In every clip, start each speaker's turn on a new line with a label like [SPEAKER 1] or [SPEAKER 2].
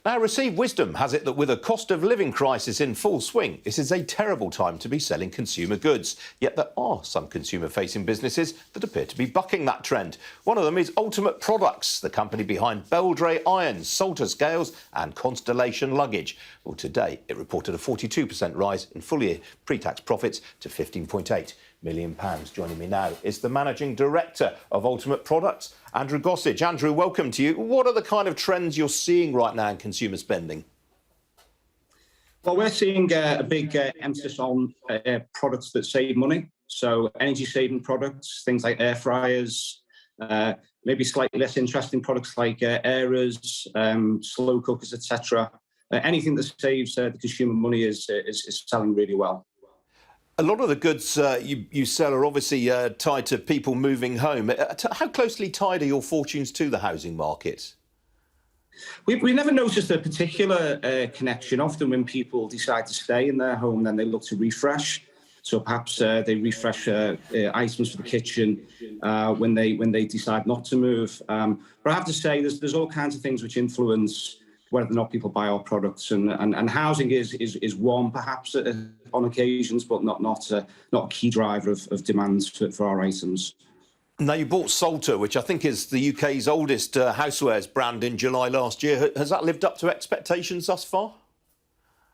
[SPEAKER 1] Now, received wisdom has it that with a cost of living crisis in full swing, this is a terrible time to be selling consumer goods. Yet there are some consumer-facing businesses that appear to be bucking that trend. One of them is Ultimate Products, the company behind Beldray Irons, Salter Scales and Constellation Luggage. Well, today it reported a 42% rise in full-year pre-tax profits to £15.8 million. Joining me now is the Managing Director of Ultimate Products, Andew Gossage. Andrew, welcome to you. What are the kind of trends you're seeing right now in consumer spending?
[SPEAKER 2] Well, we're seeing a big emphasis on products that save money. So energy-saving products, things like air fryers, maybe slightly less interesting products like airers, slow cookers, etc. Anything that saves the consumer money is selling really well.
[SPEAKER 1] A lot of the goods you sell are obviously tied to people moving home. How closely tied are your fortunes to the housing market?
[SPEAKER 2] We never noticed a particular connection. Often when people decide to stay in their home, then they look to refresh. So perhaps they refresh items for the kitchen when they decide not to move. But I have to say there's all kinds of things which influence whether or not people buy our products, and housing is one perhaps on occasions, but not a key driver of demand for our items.
[SPEAKER 1] Now, you bought Salter, which I think is the UK's oldest housewares brand, in July last year. Has that lived up to expectations thus far?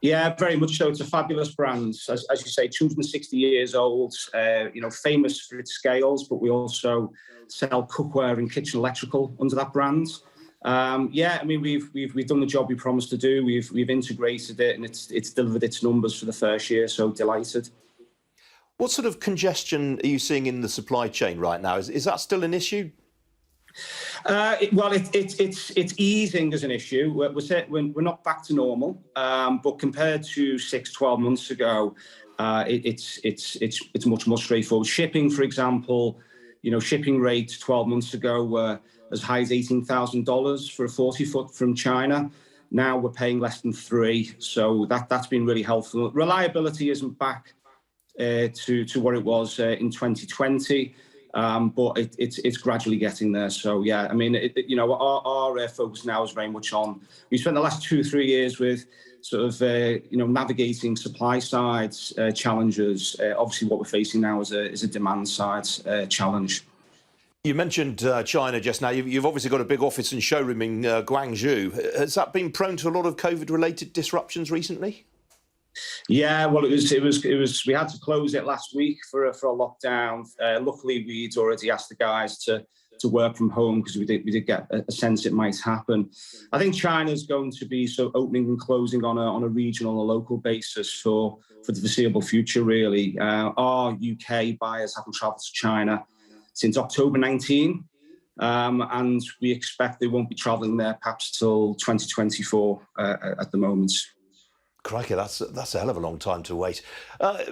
[SPEAKER 2] Yeah, very much so. It's a fabulous brand. As you say, 260 years old, famous for its scales, but we also sell cookware and kitchen electrical under that brand. Yeah, I mean, we've done the job we promised to do. We've integrated it, and it's delivered its numbers for the first year, so delighted.
[SPEAKER 1] What sort of congestion are you seeing in the supply chain right now? Is that still an issue?
[SPEAKER 2] Well, it's easing as an issue. We're not back to normal, but compared to 6-12 months ago, it's much more straightforward. Shipping, for example, shipping rates 12 months ago were as high as $18,000 for a 40-foot from China. Now we're paying less than $3,000, so that's been really helpful. Reliability isn't back to what it was in 2020. But it's gradually getting there. So yeah, I mean, our focus now is very much on. We spent the last 2-3 years with sort of navigating supply side challenges. Obviously, what we're facing now is a demand side challenge.
[SPEAKER 1] You mentioned China just now. You've obviously got a big office and showroom in Guangzhou. Has that been prone to a lot of COVID-related disruptions recently?
[SPEAKER 2] Yeah, well, it was. We had to close it last week for a lockdown. Luckily, we'd already asked the guys to work from home because we did get a sense it might happen. I think China's going to be opening and closing on a regional or local basis for the foreseeable future. Really, our UK buyers haven't travelled to China since October 19, and we expect they won't be travelling there perhaps till 2024 at the moment.
[SPEAKER 1] Crikey, that's a hell of a long time to wait.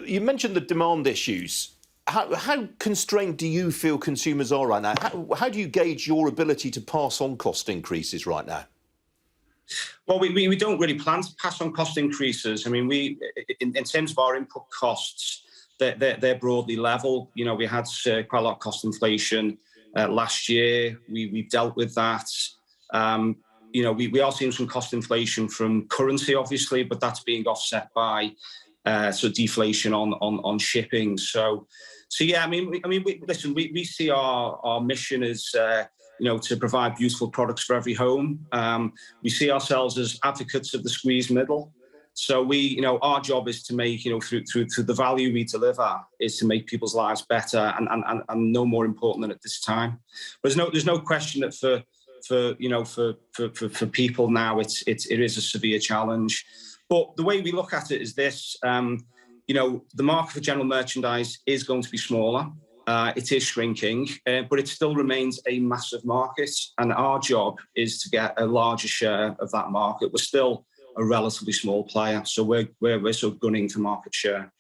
[SPEAKER 1] You mentioned the demand issues. How constrained do you feel consumers are right now? How do you gauge your ability to pass on cost increases right now?
[SPEAKER 2] Well, we don't really plan to pass on cost increases. I mean, in terms of our input costs, they're broadly level. We had quite a lot of cost inflation last year. We've dealt with that. We are seeing some cost inflation from currency, obviously, but that's being offset by deflation on shipping. So yeah, I mean, listen, we see our mission as to provide beautiful products for every home. We see ourselves as advocates of the squeezed middle. So our job is to make, through the value we deliver, is to make people's lives better, and no more important than at this time. There's no question that for people now, it is a severe challenge. But the way we look at it is this: the market for general merchandise is going to be smaller. It is shrinking, but it still remains a massive market, and our job is to get a larger share of that market. We're still a relatively small player, so we're sort of gunning for market share.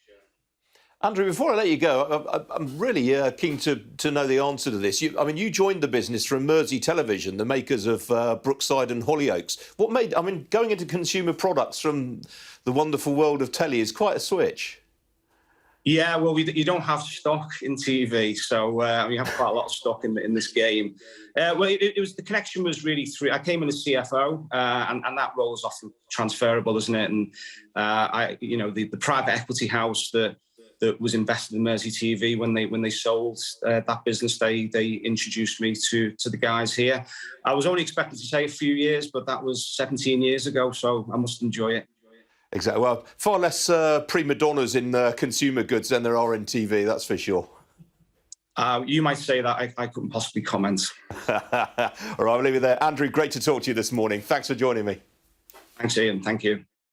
[SPEAKER 1] Andrew, before I let you go, I'm really keen to know the answer to this. You joined the business from Mersey Television, the makers of Brookside and Hollyoaks. Going into consumer products from the wonderful world of telly is quite a switch.
[SPEAKER 2] Yeah, well, you don't have stock in TV, so we have quite a lot of stock in this game. Well, it was the connection was really through. I came in as CFO, and that role is often transferable, isn't it? And the private equity house that was invested in Mersey TV when they sold that business, they introduced me to the guys here. I was only expected to say a few years, but that was 17 years ago, so I must enjoy it.
[SPEAKER 1] Exactly. Well, far less prima donnas in consumer goods than there are in TV, that's for sure.
[SPEAKER 2] You might say that. I couldn't possibly comment.
[SPEAKER 1] All right, I'll leave you there. Andrew, great to talk to you this morning. Thanks for joining me.
[SPEAKER 2] Thanks, Ian. Thank you.